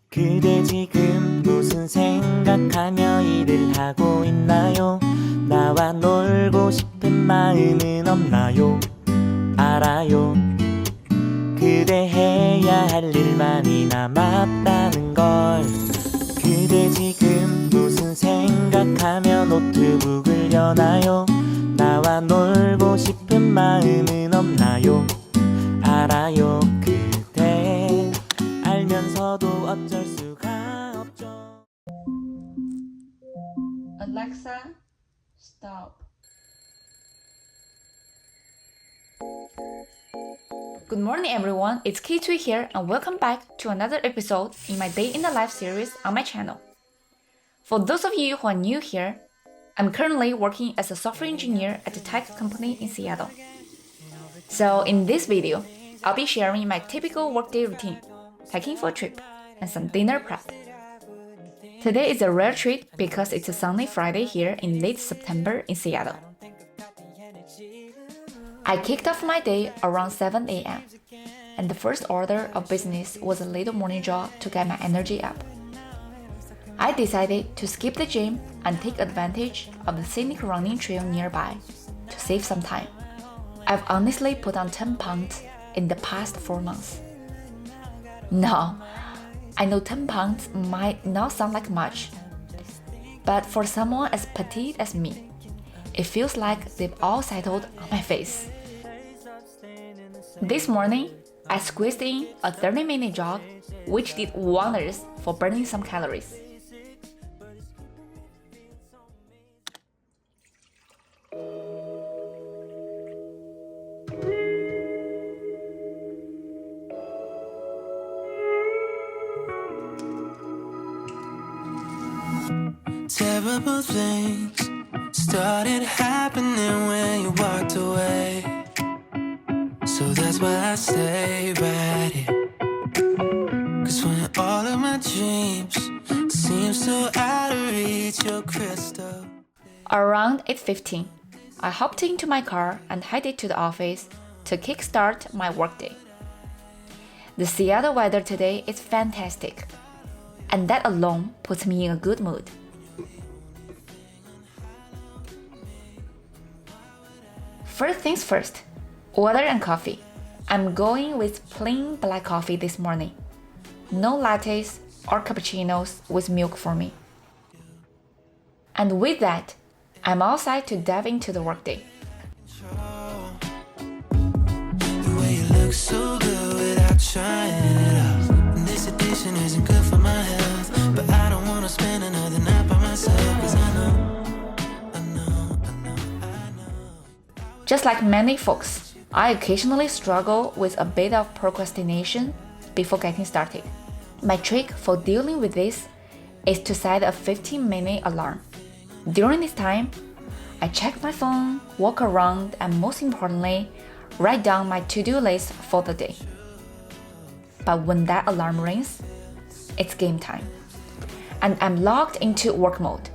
그대 지금 무슨 생각하며 일을 하고 있나요? 나와 놀고 싶은 마음은 없나요? 알아요. 그대 해야 할 일 많이 남았다는 걸. 그대 지금 무슨 생각하며 노트북을 여나요? 나와 놀고 싶은 마음은 없나요? 알아요. 그대 알면서도 어쩔 수가 없죠. Alexa, stop. Good morning everyone, it's K2 here and welcome back to another episode in my Day in the Life series on my channel. For those of you who are new here, I'm currently working as a software engineer at a tech company in Seattle. So in this video, I'll be sharing my typical workday routine, packing for a trip, and some dinner prep. Today is a rare treat because it's a sunny Friday here in late September in Seattle. I kicked off my day around 7 a.m. and the first order of business was a little morning jog to get my energy up. I decided to skip the gym and take advantage of the scenic running trail nearby to save some time. I've honestly put on 10 pounds in the past 4 months. No, I know 10 pounds might not sound like much, but for someone as petite as me, it feels like they've all settled on my face. This morning, I squeezed in a 30-minute jog, which did wonders for burning some calories. Terrible things started happening when you walked away. So that's why I stay right here. Cause when all of my dreams seem so out of reach, you're crystal. Around 8:15, I hopped into my car and headed to the office to kickstart my workday. The Seattle weather today is fantastic, and that alone puts me in a good mood. First things first, water and coffee. I'm going with plain black coffee this morning. No lattes or cappuccinos with milk for me. And with that, I'm all set to dive into the workday. The way you look so good without trying it out. And this addiction isn't good for my health, but I don't wanna spend another night by myself. Cause I know. Just like many folks, I occasionally struggle with a bit of procrastination before getting started. My trick for dealing with this is to set a 15-minute alarm. During this time, I check my phone, walk around, and most importantly, write down my to-do list for the day. But when that alarm rings, it's game time, and I'm logged into work mode.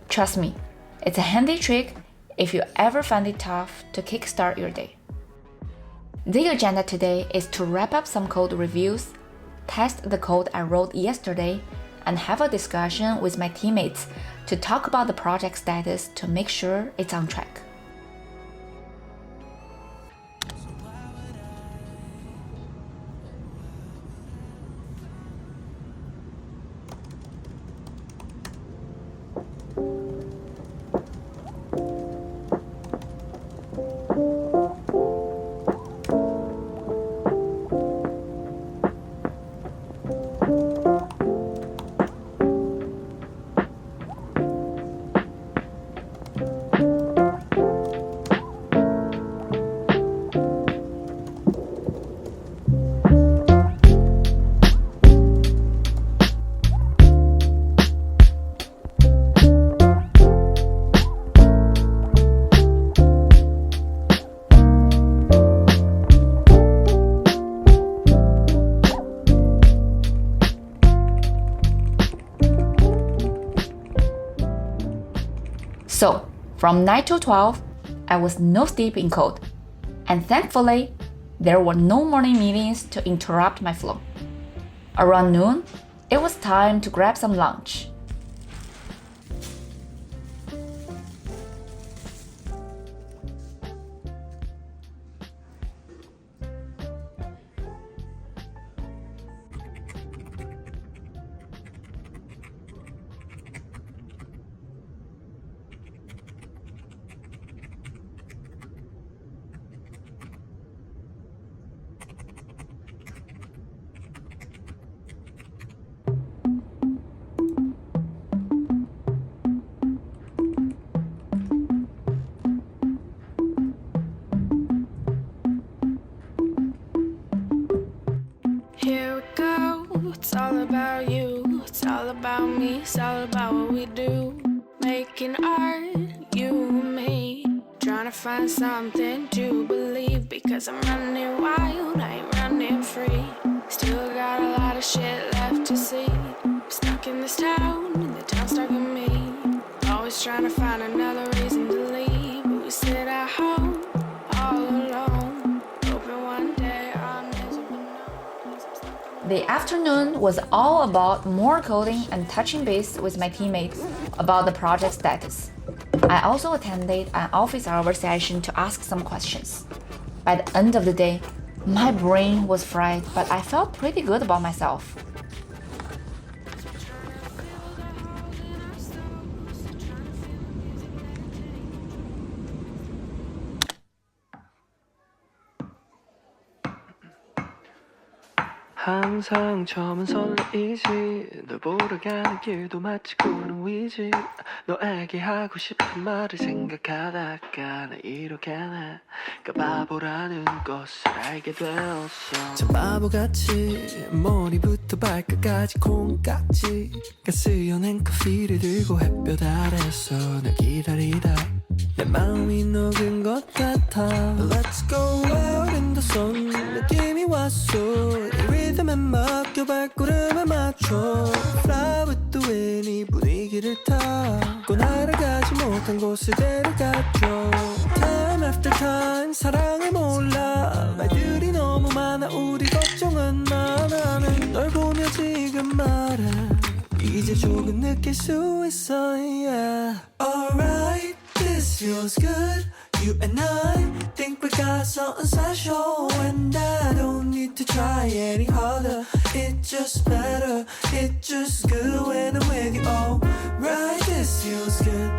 Trust me, it's a handy trick if you ever find it tough to kickstart your day. The agenda today is to wrap up some code reviews, test the code I wrote yesterday, and have a discussion with my teammates to talk about the project status to make sure it's on track. So, from 9 to 12, I was nose deep in code. And thankfully, there were no morning meetings to interrupt my flow. Around noon, It was time to grab some lunch. Here we go, it's all about you, it's all about me, it's all about what we do. Making art, you and me, trying to find something to believe. Because I'm running wild, I ain't running free. Still got a lot of shit left to see. I'm stuck in this town, and the town's stuck in me. Always trying to find another reason to leave, but we sit at home, all alone, hoping one day our names will be known. The afternoon was all about more coding and touching base with my teammates about the project status. I also attended an office hour session to ask some questions. By the end of the day, my brain was fried, but I felt pretty good about myself. 항상 처음은 설레이지 널 보러 가는 길도 마치 구름 위지 너에게 하고 싶은 말을 생각하다가 나 이렇게 내가 바보라는 것을 알게 되었어 참 바보같이 머리부터 발끝까지 콩깍지가 쓰여낸 커피를 들고 햇볕 아래서 널 기다리다 내 마음이 녹은 것 같아 Let's go out in the sun 느낌이 왔어 이 리듬에 맡겨 발걸음에 맞춰 Fly with the wind 이 분위기를 타고 날아가지 못한 곳을 데려가줘 Time after time 사랑을 몰라 말들이 너무 많아 우리 걱정은 많아 널 보며 지금 말해 이제 조금 느낄 수 있어 yeah. Alright This feels good, you and I think we got something special and I don't need to try any harder It's just better, it's just good when I'm with you Oh, right, this feels good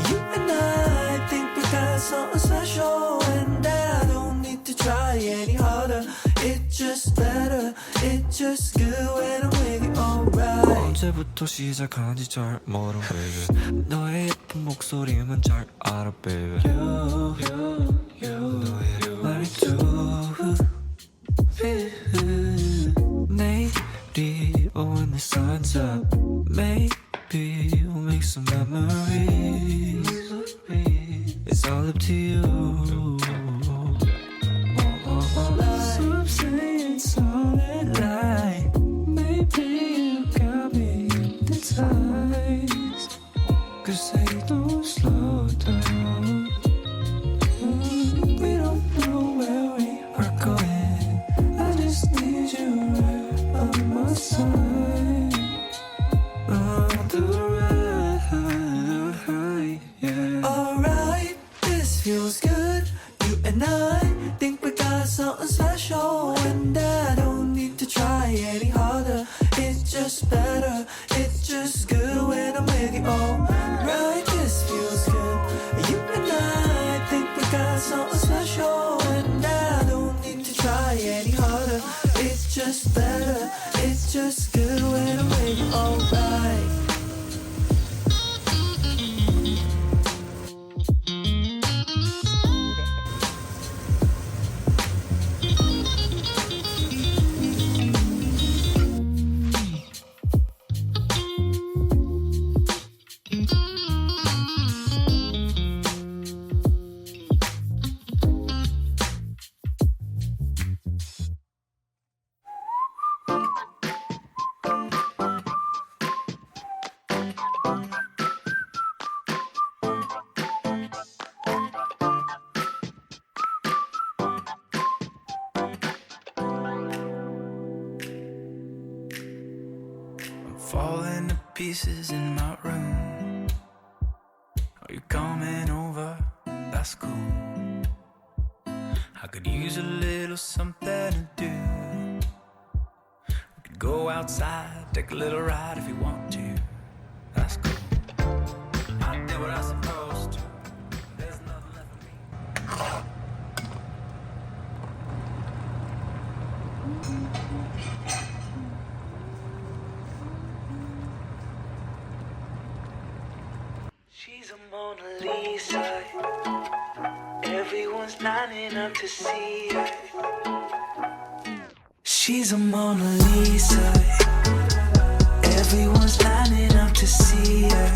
You and I think we got something special and I don't need to try any harder It's just better, it's just good when I'm with you Alright 언제부터 시작한지 잘 모르 baby 너의 예쁜 목소리만 잘 알아 baby 너의 말이 내일이 when the sun's up Maybe we'll make some memories It's all up to you Some say it's all a lie Maybe you got me hypnotized Cause they don't slow down We don't know where we are going I just need you right on my side On the ride, yeah Alright, this feels good You and I think we got something special And I don't need to try any harder It's just better, it's just good when I'm with you Alright, this feels good You and I think we got something special And I don't need to try any harder It's just better, it's just good when I'm with you Alright falling to pieces in my room. Are you coming over? That's cool. I could use a little something to do. We could go outside, take a little ride if you want to. That's cool. I did what I was supposed to. There's nothing left for me. She's a Mona Lisa. Everyone's lining up to see her. She's a Mona Lisa. Everyone's lining up to see her.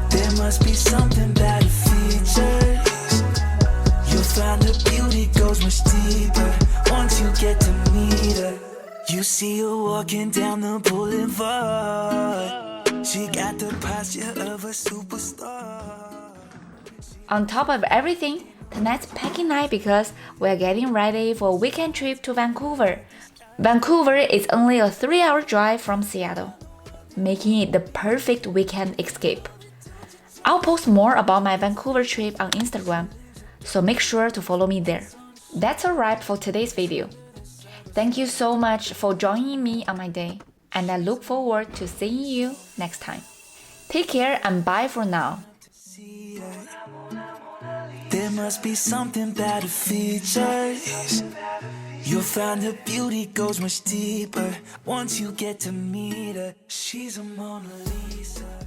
There must be something about her features. You'll find her beauty goes much deeper once you get to meet her. You see her walking down the boulevard. She got the posture of a superstar. On top of everything, tonight's packing night because we're getting ready for a weekend trip to Vancouver. Vancouver is only a 3-hour drive from Seattle, making it the perfect weekend escape. I'll post more about my Vancouver trip on Instagram, so make sure to follow me there. That's a wrap for today's video. Thank you so much for joining me on my day, and I look forward to seeing you next time. Take care and bye for now. There must be something about her features. You'll find her beauty goes much deeper once you get to meet her. She's a Mona Lisa.